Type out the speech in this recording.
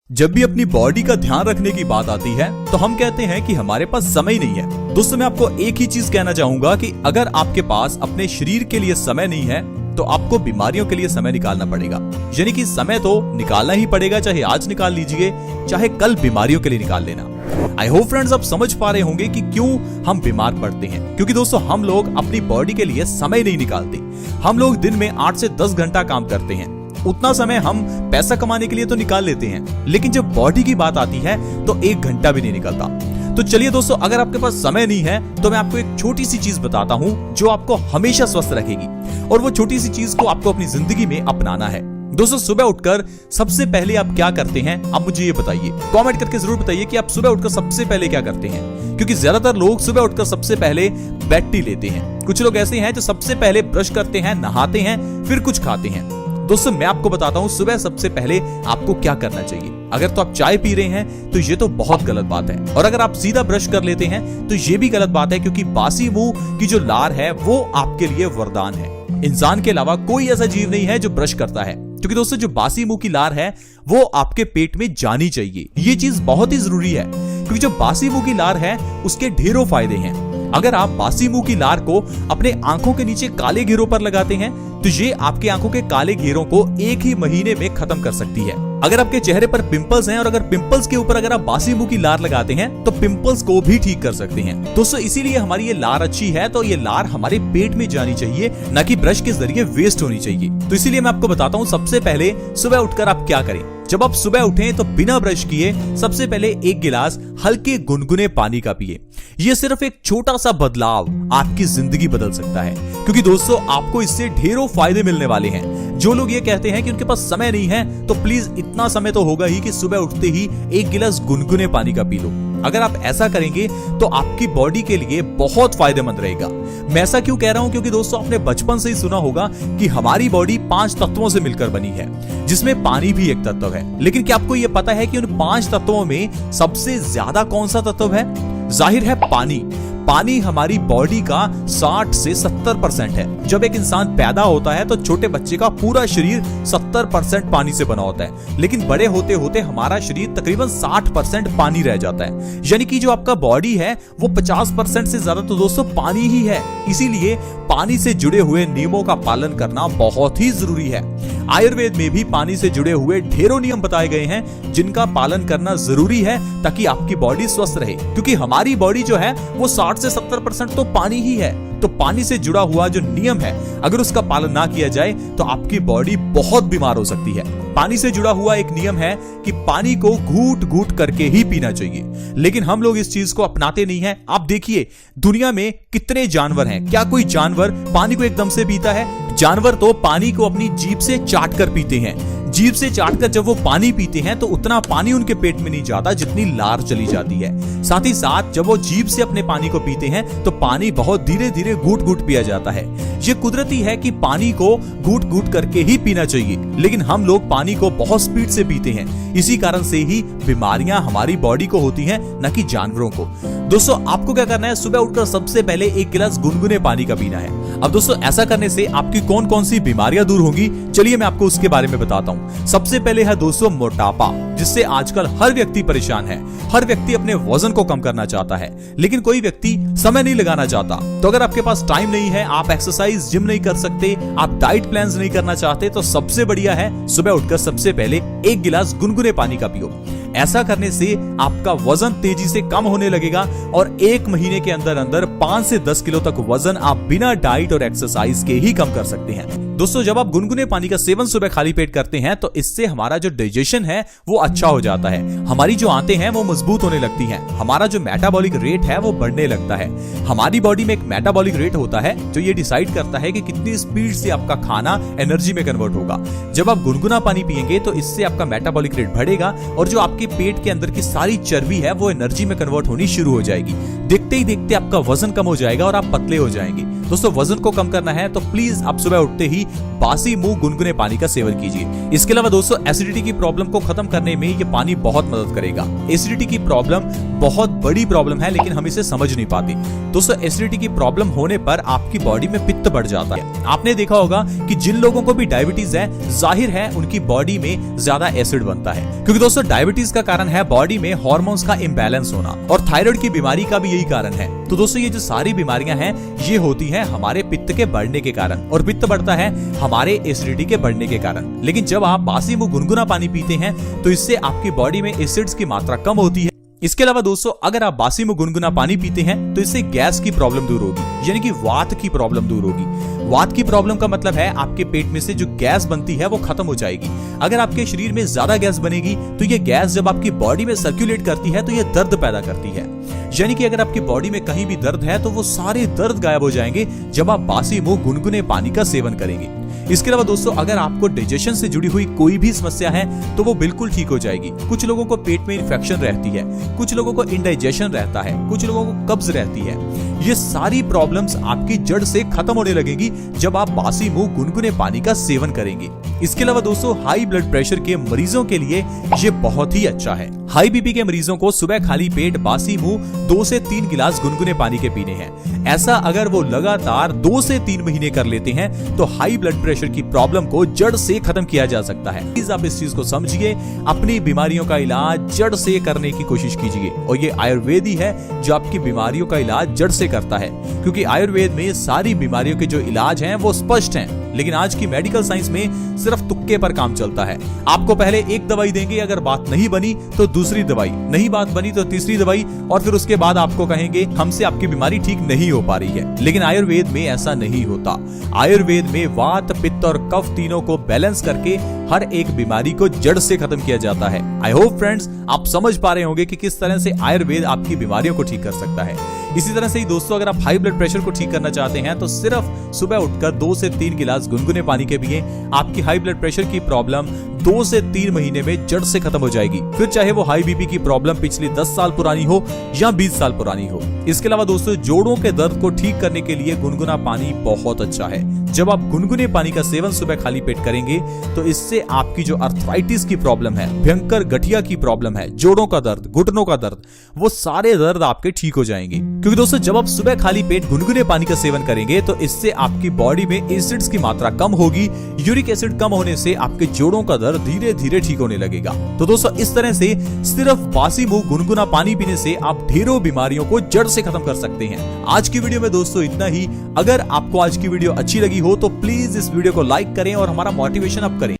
जब भी अपनी बॉडी का ध्यान रखने की बात आती है तो हम कहते हैं कि हमारे पास समय नहीं है। दोस्तों मैं आपको एक ही चीज कहना चाहूंगा कि अगर आपके पास अपने शरीर के लिए समय नहीं है तो आपको बीमारियों के लिए समय निकालना पड़ेगा। यानी कि समय तो निकालना ही पड़ेगा, चाहे आज निकाल लीजिए चाहे कल बीमारियों के लिए निकाल लेना। आई होप फ्रेंड्स आप समझ पा रहे होंगे कि क्यों हम बीमार पड़ते हैं, क्योंकि दोस्तों हम लोग अपनी बॉडी के लिए समय नहीं निकालते। हम लोग दिन में 8 से 10 घंटा काम करते हैं, उतना समय हम पैसा कमाने के लिए तो निकाल लेते हैं, लेकिन जब बॉडी की बात आती है तो 1 घंटा भी नहीं निकलता। तो चलिए दोस्तों, अगर आपके पास समय नहीं है तो मैं आपको एक छोटी सी चीज बताता हूं जो आपको हमेशा स्वस्थ रखेगी, और वो छोटी सी चीज को आपको अपनी जिंदगी में अपनाना है। दोस्तों सुबह उठकर सबसे पहले आप क्या करते हैं, आप मुझे ये बताइए, कमेंट करके जरूर बताइए कि आप सुबह उठकर सबसे पहले क्या करते हैं। क्योंकि ज्यादातर लोग सुबह उठकर सबसे पहले बेड टी लेते हैं। कुछ लोग ऐसे हैं जो सबसे पहले ब्रश करते हैं, नहाते हैं, फिर कुछ खाते हैं। दोस्तों मैं आपको बताता हूं सुबह सबसे पहले आपको क्या करना चाहिए। अगर तो आप चाय पी रहे हैं तो ये तो बहुत गलत बात है, और अगर आप सीधा ब्रश कर लेते हैं तो ये भी गलत बात है, क्योंकि बासी मुंह की जो लार है वो आपके लिए वरदान है। इंसान के अलावा कोई ऐसा जीव नहीं है जो ब्रश करता है, क्योंकि दोस्तों जो बासी मुंह की लार है वो आपके पेट में जानी चाहिए। ये चीज बहुत ही जरूरी है, क्योंकि जो बासी मुंह की लार है उसके ढेरों फायदे हैं। अगर आप बासी मुंह की लार को अपने आंखों के नीचे काले घेरों पर लगाते हैं तो ये आपकी आंखों के काले घेरों को 1 ही महीने में खत्म कर सकती है। अगर आपके चेहरे पर पिंपल्स हैं और अगर पिंपल्स के ऊपर अगर आप बासी मुंह की लार लगाते हैं तो पिंपल्स को भी ठीक कर सकते हैं। दोस्तों इसीलिए हमारी ये लार अच्छी है तो ये लार हमारे पेट में जानी चाहिए, न कि ब्रश के जरिए वेस्ट होनी चाहिए। तो इसीलिए मैं आपको बताता हूँ सबसे पहले सुबह उठकर आप क्या करें। जब आप सुबह उठें तो बिना ब्रश किए सबसे पहले 1 गिलास हल्के गुनगुने पानी का पिए। ये सिर्फ एक छोटा सा बदलाव आपकी जिंदगी बदल सकता है, क्योंकि दोस्तों आपको इससे ढेरों फायदे मिलने वाले हैं। जो लोग ये कहते हैं कि उनके पास समय नहीं है, तो प्लीज इतना समय तो होगा ही कि सुबह उठते ही 1 गिलास गुनगुने पानी का पी लो। अगर आप ऐसा करेंगे तो आपकी बॉडी के लिए बहुत फायदेमंद रहेगा। मैं ऐसा क्यों कह रहा हूं, क्योंकि दोस्तों आपने बचपन से ही सुना होगा कि हमारी बॉडी 5 तत्वों से मिलकर बनी है, जिसमें पानी भी एक तत्व है। लेकिन क्या आपको यह पता है कि उन 5 तत्वों में सबसे ज्यादा कौन सा तत्व है? जाहिर है पानी। पानी हमारी बॉडी का 60 से 70% है। जब एक इंसान पैदा होता है तो छोटे बच्चे का पूरा शरीर 70% पानी से बना होता है, लेकिन बड़े होते होते हमारा शरीर तकरीबन 60% पानी रह जाता है। यानी कि जो आपका बॉडी है वो 50% से ज्यादा तो दोस्तों पानी ही है। इसीलिए पानी से जुड़े हुए नियमों का पालन करना बहुत ही जरूरी है। आयुर्वेद में भी पानी से जुड़े हुए ढेरों नियम बताए गए हैं जिनका पालन करना जरूरी है ताकि आपकी बॉडी स्वस्थ रहे, क्योंकि हमारी बॉडी जो है वो 60 से 70% तो पानी ही है। तो पानी से जुड़ा हुआ जो नियम है अगर उसका पालन ना किया जाए तो आपकी बॉडी बहुत बीमार हो सकती है। पानी से जुड़ा हुआ एक नियम है कि पानी को घूट घूट करके ही पीना चाहिए, लेकिन हम लोग इस चीज को अपनाते नहीं हैं। आप देखिए दुनिया में कितने जानवर हैं, क्या कोई जानवर पानी को एकदम से पीता है? जानवर तो पानी को अपनी जीभ से चाट कर पीते हैं। जीभ से चाटकर जब वो पानी पीते हैं तो उतना पानी उनके पेट में नहीं जाता जितनी लार चली जाती है। साथ ही साथ जब वो जीभ से अपने पानी को पीते हैं तो पानी बहुत धीरे धीरे घूट घूट पिया जाता है। ये कुदरती है कि पानी को घूट घूट करके ही पीना चाहिए, लेकिन हम लोग पानी को बहुत स्पीड से पीते हैं। इसी कारण से ही बीमारियां हमारी बॉडी को होती हैं, न कि जानवरों को। दोस्तों आपको क्या करना है, सुबह उठकर सबसे पहले 1 गिलास गुनगुने पानी का पीना है। अब दोस्तों ऐसा करने से आपकी कौन कौन सी बीमारियां दूर होंगी, चलिए मैं आपको उसके बारे में बताता हूं। सबसे पहले है दोस्तों मोटापा, जिससे आजकल हर व्यक्ति परेशान है। हर व्यक्ति अपने वजन को कम करना चाहता है, लेकिन कोई व्यक्ति समय नहीं लगाना चाहता। तो अगर आपके पास टाइम नहीं है, आप एक्सरसाइज जिम नहीं कर सकते, आप डाइट प्लान्स नहीं करना चाहते, तो सबसे बढ़िया है सुबह उठकर सबसे पहले 1 गिलास गुनगुने पानी का पियो। ऐसा करने से आपका वजन तेजी से कम होने लगेगा और 1 महीने के अंदर अंदर 5 से 10 किलो तक वजन आप बिना डाइट और एक्सरसाइज के ही कम कर सकते हैं। दोस्तों जब आप गुनगुने पानी का सेवन सुबह खाली पेट करते हैं तो इससे हमारा जो डाइजेशन है वो अच्छा हो जाता है। हमारी जो आंतें हैं वो मजबूत होने लगती हैं। हमारा जो मेटाबॉलिक रेट है वो बढ़ने लगता है। हमारी बॉडी में एक मेटाबॉलिक रेट होता है जो ये डिसाइड करता है कि कितनी स्पीड से आपका खाना एनर्जी में कन्वर्ट होगा। जब आप गुनगुना पानी पिएंगे तो इससे आपका मेटाबॉलिक रेट बढ़ेगा और जो आपके पेट के अंदर की सारी चर्बी है वो एनर्जी में कन्वर्ट होनी शुरू हो जाएगी। देखते ही देखते आपका वजन कम हो जाएगा और आप पतले हो जाएंगे। दोस्तों वजन को कम करना है तो प्लीज आप सुबह उठते ही बासी मुंह गुनगुने पानी का सेवन कीजिए। इसके अलावा दोस्तों एसिडिटी की प्रॉब्लम को खत्म करने में ये पानी बहुत मदद करेगा। एसिडिटी की प्रॉब्लम बहुत बड़ी प्रॉब्लम है लेकिन हम इसे समझ नहीं पाते। दोस्तों एसिडिटी की प्रॉब्लम होने पर आपकी बॉडी में पित्त बढ़ जाता है। आपने देखा होगा कि जिन लोगों को भी डायबिटीज है, जाहिर है उनकी बॉडी में ज्यादा एसिड बनता है, क्योंकि दोस्तों डायबिटीज का कारण है बॉडी में हार्मोन्स का इम्बैलेंस होना, और थायराइड की बीमारी का भी यही कारण है। तो दोस्तों ये जो सारी बीमारियां हैं ये होती हैं हमारे पित्त के बढ़ने के कारण, और पित्त बढ़ता है हमारे एसिडिटी के बढ़ने के कारण। लेकिन जब आप बासी मुंह गुनगुना पानी पीते हैं तो इससे आपकी बॉडी में एसिड्स की मात्रा कम होती है। इसके अलावा दोस्तों अगर आप बासी मुंह गुनगुना पानी पीते हैं तो इससे गैस की प्रॉब्लम दूर होगी, यानी कि वात की प्रॉब्लम दूर होगी। वात की प्रॉब्लम का मतलब है आपके पेट में से जो गैस बनती है वो खत्म हो जाएगी। अगर आपके शरीर में ज्यादा गैस बनेगी तो ये गैस जब आपकी बॉडी में सर्कुलेट करती है तो ये दर्द पैदा करती है, यानी कि अगर आपकी बॉडी में कहीं भी दर्द है तो वो सारे दर्द गायब हो जाएंगे जब आप बासी मुंह गुनगुने पानी का सेवन करेंगे। इसके अलावा दोस्तों अगर आपको डाइजेशन से जुड़ी हुई कोई भी समस्या है तो वो बिल्कुल ठीक हो जाएगी। कुछ लोगों को पेट में इन्फेक्शन रहती है, कुछ लोगों को इंडाइजेशन रहता है, कुछ लोगों को कब्ज रहती है। ये सारी प्रॉब्लम्स आपकी जड़ से खत्म होने लगेगी जब आप बासी मुंह गुनगुने पानी का सेवन करेंगे। इसके अलावा दोस्तों हाई ब्लड प्रेशर के मरीजों के लिए ये बहुत ही अच्छा है। हाई बीपी के मरीजों को सुबह खाली पेट बासी मुंह 2 से 3 गिलास गुनगुने पानी के पीने हैं। ऐसा अगर वो लगातार 2 से 3 महीने कर लेते हैं तो हाई ब्लड प्रेशर की प्रॉब्लम को जड़ से खत्म किया जा सकता है। प्लीज आप इस चीज को समझिए, अपनी बीमारियों का इलाज जड़ से करने की कोशिश कीजिए, और ये आयुर्वेद ही है जो आपकी बीमारियों का इलाज जड़ से करता है, क्योंकि आयुर्वेद में सारी बीमारियों के जो इलाज हैं वो स्पष्ट हैं। लेकिन आज की मेडिकल साइंस में सिर्फ तुक्के पर काम चलता है। आपको पहले एक दवाई देंगे, अगर बात नहीं बनी तो दूसरी दवाई, नहीं बात बनी तो तीसरी दवाई, और फिर उसके बाद आपको कहेंगे हमसे आपकी बीमारी ठीक नहीं हो पा रही है। लेकिन आयुर्वेद में ऐसा नहीं होता। आयुर्वेद में वात, पित्त और कफ तीनों को बैलेंस करके हर एक बीमारी को जड़ से खत्म किया जाता है। आई होप फ्रेंड्स आप समझ पा रहे होंगे कि किस तरह से आयुर्वेद आपकी बीमारियों को ठीक कर सकता है। इसी तरह से ही दोस्तों अगर आप हाई ब्लड प्रेशर को ठीक करना चाहते हैं तो सिर्फ सुबह उठकर 2 से 3 गिलास गुनगुने पानी के पिए। आपकी हाई ब्लड प्रेशर की प्रॉब्लम 2 से 3 महीने में जड़ से खत्म हो जाएगी, फिर चाहे वो हाई बीपी की प्रॉब्लम पिछली 10 साल पुरानी हो या 20 साल पुरानी हो। इसके अलावा दोस्तों जोड़ों के दर्द को ठीक करने के लिए गुनगुना पानी बहुत अच्छा है। जब आप गुनगुने पानी का सेवन सुबह खाली पेट करेंगे तो इससे आपकी जो अर्थराइटिस की प्रॉब्लम है, भयंकर गठिया की प्रॉब्लम है, जोड़ों का दर्द, घुटनों का दर्द, वो सारे दर्द आपके ठीक हो जाएंगे। क्योंकि दोस्तों जब आप सुबह खाली पेट गुनगुने पानी का सेवन करेंगे तो इससे आपकी बॉडी में एसिड्स की मात्रा कम होगी। यूरिक एसिड कम होने से आपके जोड़ों का दर्द धीरे धीरे ठीक होने लगेगा। तो दोस्तों इस तरह से सिर्फ बासी मुंह गुनगुना पानी पीने से आप ढेरों बीमारियों को जड़ से खत्म कर सकते हैं। आज की वीडियो में दोस्तों इतना ही। अगर आपको आज की वीडियो अच्छी लगी हो तो प्लीज इस वीडियो को लाइक करें और हमारा मोटिवेशन अप करें।